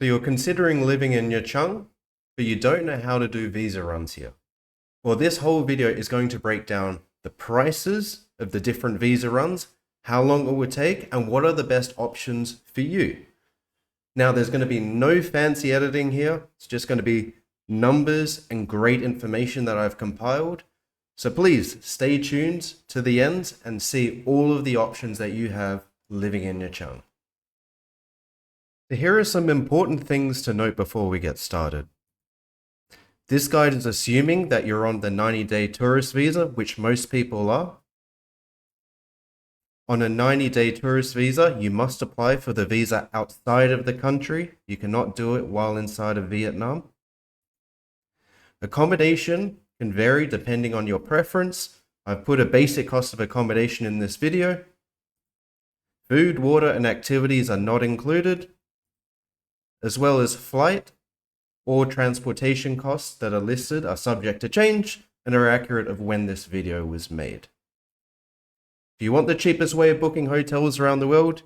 So you're considering living in Nha Trang, but you don't know how to do visa runs here. Well, this whole video is going to break down the prices of the different visa runs, how long it would take, and what are the best options for you. Now, there's going to be no fancy editing here. It's just going to be numbers and great information that I've compiled. So please stay tuned to the end and see all of the options that you have living in Nha Trang. So here are some important things to note before we get started. This guide is assuming that you're on the 90-day tourist visa, which most people are. On a 90-day tourist visa, you must apply for the visa outside of the country. You cannot do it while inside of Vietnam. Accommodation can vary depending on your preference. I've put a basic cost of accommodation in this video. Food, water, and activities are not included, as well as flight or transportation costs that are listed are subject to change and are accurate of when this video was made. If you want the cheapest way of booking hotels around the world,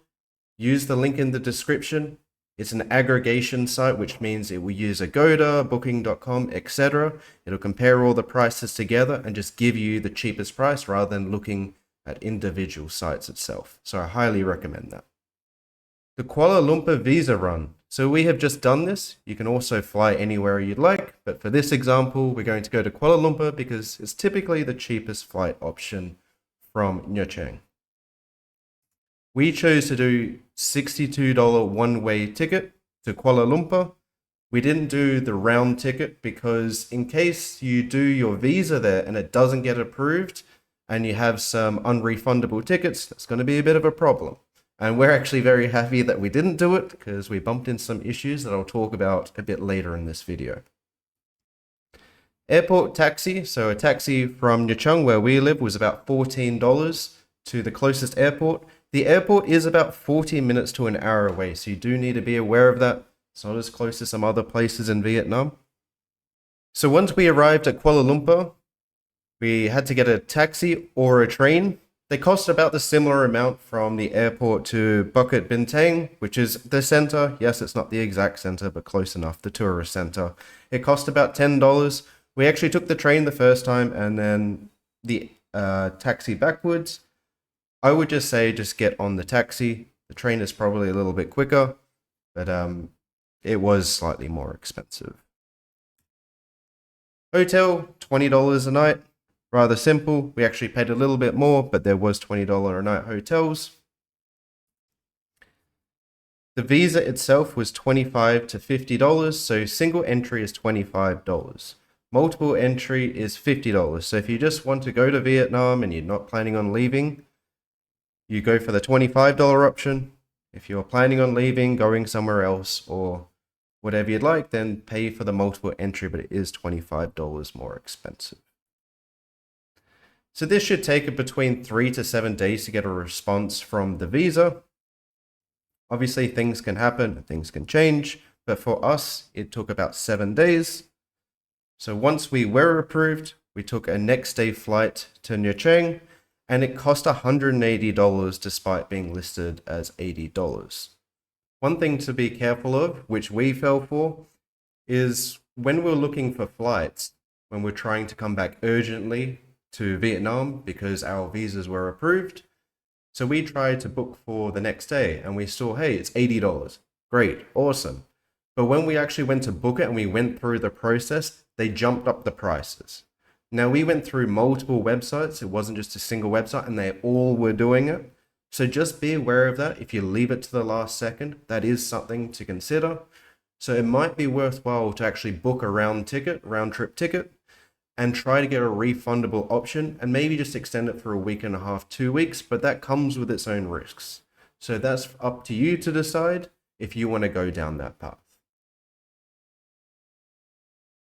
use the link in the description. It's an aggregation site, which means it will use Agoda, Booking.com, etc. It'll compare all the prices together and just give you the cheapest price rather than looking at individual sites itself. So I highly recommend that. The Kuala Lumpur visa run. So we have just done this. You can also fly anywhere you'd like, but for this example, we're going to go to Kuala Lumpur because it's typically the cheapest flight option from Nha Trang. We chose to do $62 one-way ticket to Kuala Lumpur. We didn't do the round ticket because in case you do your visa there and it doesn't get approved and you have some unrefundable tickets, that's going to be a bit of a problem. And we're actually very happy that we didn't do it because we bumped into some issues that I'll talk about a bit later in this video. Airport taxi. So a taxi from Nha Trang, where we live, was about $14 to the closest airport. The airport is about 40 minutes to an hour away, so you do need to be aware of that. It's not as close as some other places in Vietnam. So once we arrived at Kuala Lumpur, we had to get a taxi or a train. They cost about the similar amount from the airport to Bukit Bintang, which is the center. Yes, it's not the exact center, but close enough, the tourist center. It cost about $10. We actually took the train the first time and then the taxi backwards. I would just say just get on the taxi. The train is probably a little bit quicker, but it was slightly more expensive. Hotel, $20 a night. Rather simple. We actually paid a little bit more, but there was $20 a night hotels. The visa itself was $25 to $50, so single entry is $25. Multiple entry is $50. So if you just want to go to Vietnam and you're not planning on leaving, you go for the $25 option. If you're planning on leaving, going somewhere else, or whatever you'd like, then pay for the multiple entry, but it is $25 more expensive. So this should take between 3 to 7 days to get a response from the visa. Obviously, things can happen, things can change, but for us, it took about 7 days. So once we were approved, we took a next day flight to Nha Trang, and it cost $180 despite being listed as $80. One thing to be careful of, which we fell for, is when we're looking for flights, when we're trying to come back urgently to Vietnam because our visas were approved. So we tried to book for the next day and we saw, hey, it's $80. Great, awesome. But when we actually went to book it and we went through the process, they jumped up the prices. Now we went through multiple websites. It wasn't just a single website and they all were doing it. So just be aware of that. If you leave it to the last second, that is something to consider. So it might be worthwhile to actually book a round trip ticket, and try to get a refundable option and maybe just extend it for a week and a half, 2 weeks, but that comes with its own risks. So that's up to you to decide if you want to go down that path.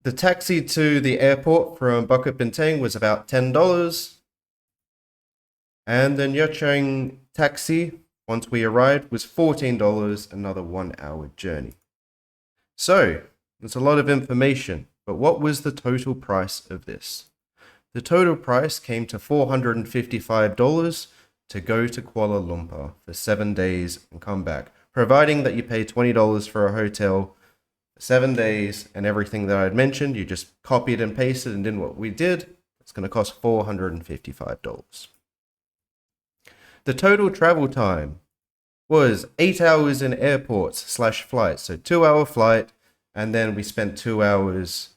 The taxi to the airport from Bukit Bintang was about $10. And the Nha Trang taxi, once we arrived, was $14, another 1 hour journey. So that's a lot of information. But what was the total price of this? The total price came to $455 to go to Kuala Lumpur for 7 days and come back, providing that you pay $20 for a hotel 7 days, and everything that I had mentioned, you just copied and pasted and did what we did. It's going to cost $455. The total travel time was 8 hours in airports / flights. So 2-hour flight, and then we spent 2 hours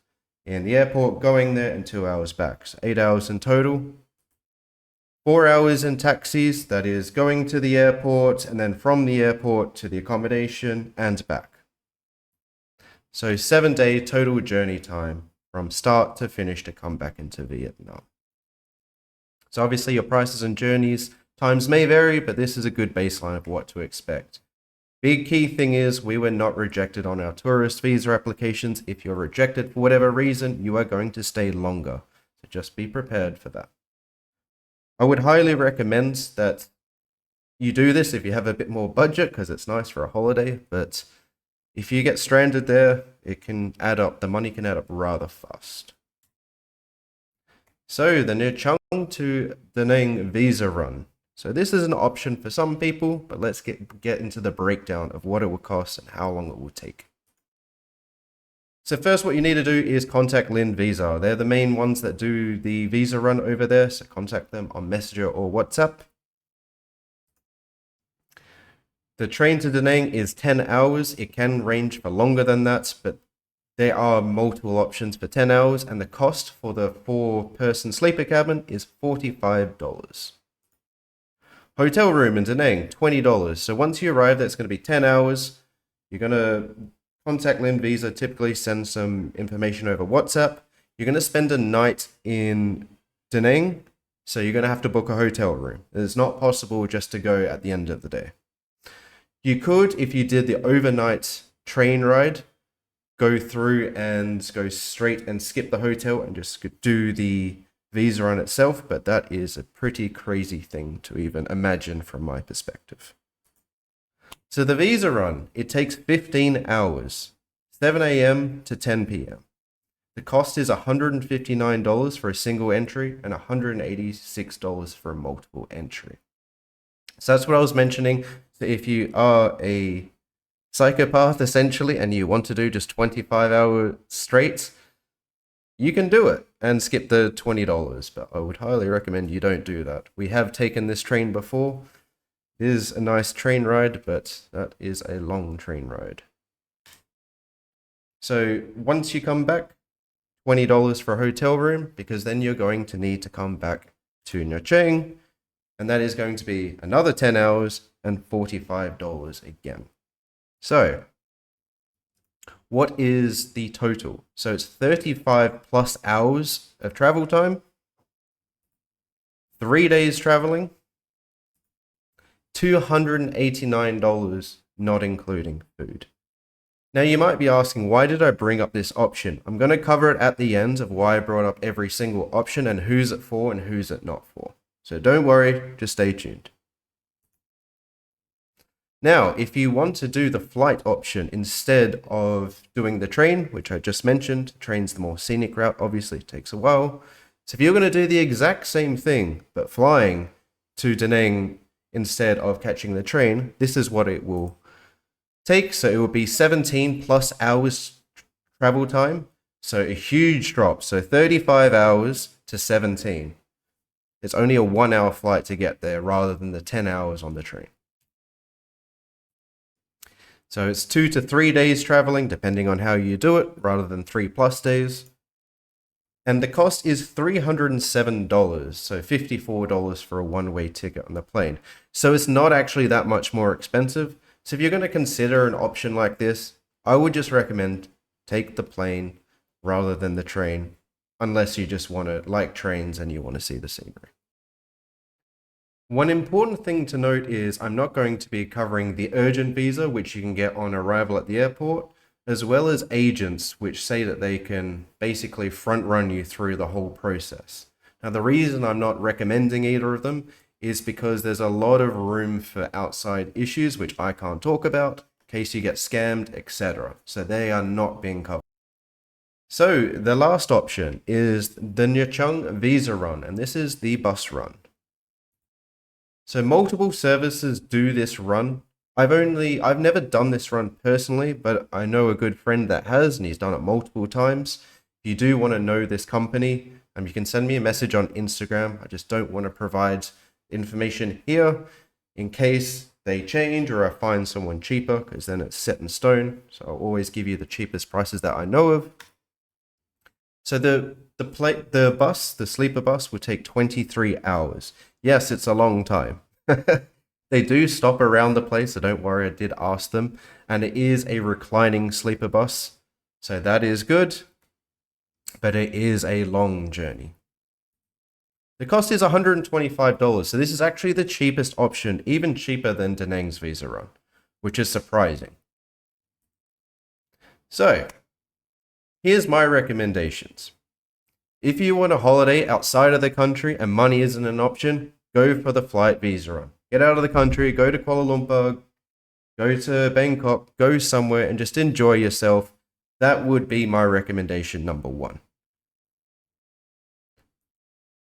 in the airport going there and 2 hours back. So 8 hours in total. 4 hours in taxis, that is going to the airport and then from the airport to the accommodation and back. So 7-day total journey time from start to finish to come back into Vietnam. So obviously your prices and journeys times may vary, but this is a good baseline of what to expect. Big key thing is we were not rejected on our tourist visa applications. If you're rejected for whatever reason, you are going to stay longer. So just be prepared for that. I would highly recommend that you do this if you have a bit more budget, because it's nice for a holiday, but if you get stranded there, it can add up. The money can add up rather fast. So the Nha Trang to Da Nang visa run. So this is an option for some people, but let's get into the breakdown of what it will cost and how long it will take. So first, what you need to do is contact Lin Visa. They're the main ones that do the visa run over there, so contact them on Messenger or WhatsApp. The train to Da Nang is 10 hours. It can range for longer than that, but there are multiple options for 10 hours, and the cost for the 4-person sleeper cabin is $45. Hotel room in Da Nang, $20. So once you arrive, that's going to be 10 hours. You're going to contact Lin Visa, typically send some information over WhatsApp. You're going to spend a night in Da Nang, so you're going to have to book a hotel room. It's not possible just to go at the end of the day. You could, if you did the overnight train ride, go through and go straight and skip the hotel and just do the visa run itself, but that is a pretty crazy thing to even imagine from my perspective. So the visa run, it takes 15 hours, 7 a.m. to 10 p.m. The cost is $159 for a single entry and $186 for a multiple entry. So that's what I was mentioning. So if you are a psychopath, essentially, and you want to do just 25 hours straight, you can do it and skip the $20, but I would highly recommend you don't do that. We have taken this train before. It is a nice train ride, but that is a long train ride. So once you come back, $20 for a hotel room, because then you're going to need to come back to Nha Trang, and that is going to be another 10 hours and $45 again. So what is the total? So it's 35 plus hours of travel time, 3 days traveling, $289, not including food. Now you might be asking, why did I bring up this option? I'm going to cover it at the end of why I brought up every single option and who's it for and who's it not for. So don't worry, just stay tuned. Now, if you want to do the flight option instead of doing the train, which I just mentioned, train's the more scenic route, obviously it takes a while. So if you're going to do the exact same thing, but flying to Da Nang instead of catching the train, this is what it will take. So it will be 17 plus hours travel time. So a huge drop. So 35 hours to 17. It's only a 1 hour flight to get there rather than the 10 hours on the train. So it's 2 to 3 days traveling, depending on how you do it, rather than 3+ days. And the cost is $307, so $54 for a one-way ticket on the plane. So it's not actually that much more expensive. So if you're going to consider an option like this, I would just recommend take the plane rather than the train, unless you just want to like trains and you want to see the scenery. One important thing to note is I'm not going to be covering the urgent visa, which you can get on arrival at the airport, as well as agents, which say that they can basically front run you through the whole process. Now, the reason I'm not recommending either of them is because there's a lot of room for outside issues, which I can't talk about, in case you get scammed, etc. So they are not being covered. So the last option is the Nha Trang visa run, and this is the bus run. So multiple services do this run. I've never done this run personally, but I know a good friend that has, and he's done it multiple times. If you do want to know this company, you can send me a message on Instagram. I just don't want to provide information here in case they change or I find someone cheaper, because then it's set in stone. So I'll always give you the cheapest prices that I know of. So the sleeper bus will take 23 hours. Yes, it's a long time. They do stop around the place, so don't worry, I did ask them. And it is a reclining sleeper bus, so that is good. But it is a long journey. The cost is $125, so this is actually the cheapest option, even cheaper than Da Nang's visa run, which is surprising. So, here's my recommendations. If you want a holiday outside of the country and money isn't an option, go for the flight visa run. Get out of the country, go to Kuala Lumpur, go to Bangkok, go somewhere and just enjoy yourself. That would be my recommendation number one.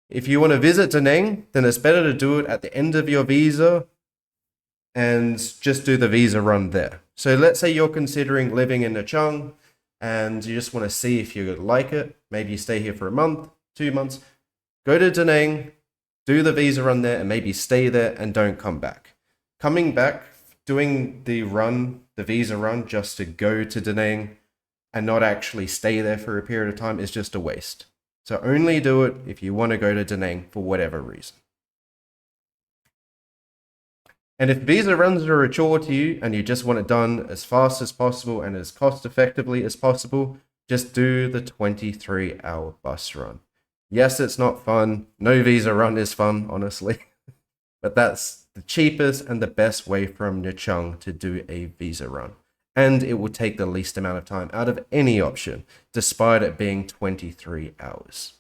If you want to visit Da Nang, then it's better to do it at the end of your visa and just do the visa run there. So let's say you're considering living in Nha Trang and you just want to see if you like it. Maybe you stay here for a month, 2 months. Go to Da Nang, do the visa run there, and maybe stay there and don't come back. Coming back, doing the visa run just to go to Da Nang and not actually stay there for a period of time is just a waste. So only do it if you want to go to Da Nang for whatever reason. And if visa runs are a chore to you and you just want it done as fast as possible and as cost effectively as possible, just do the 23-hour bus run. Yes, it's not fun. No visa run is fun, honestly. But that's the cheapest and the best way from Nha Trang to do a visa run. And it will take the least amount of time out of any option, despite it being 23 hours.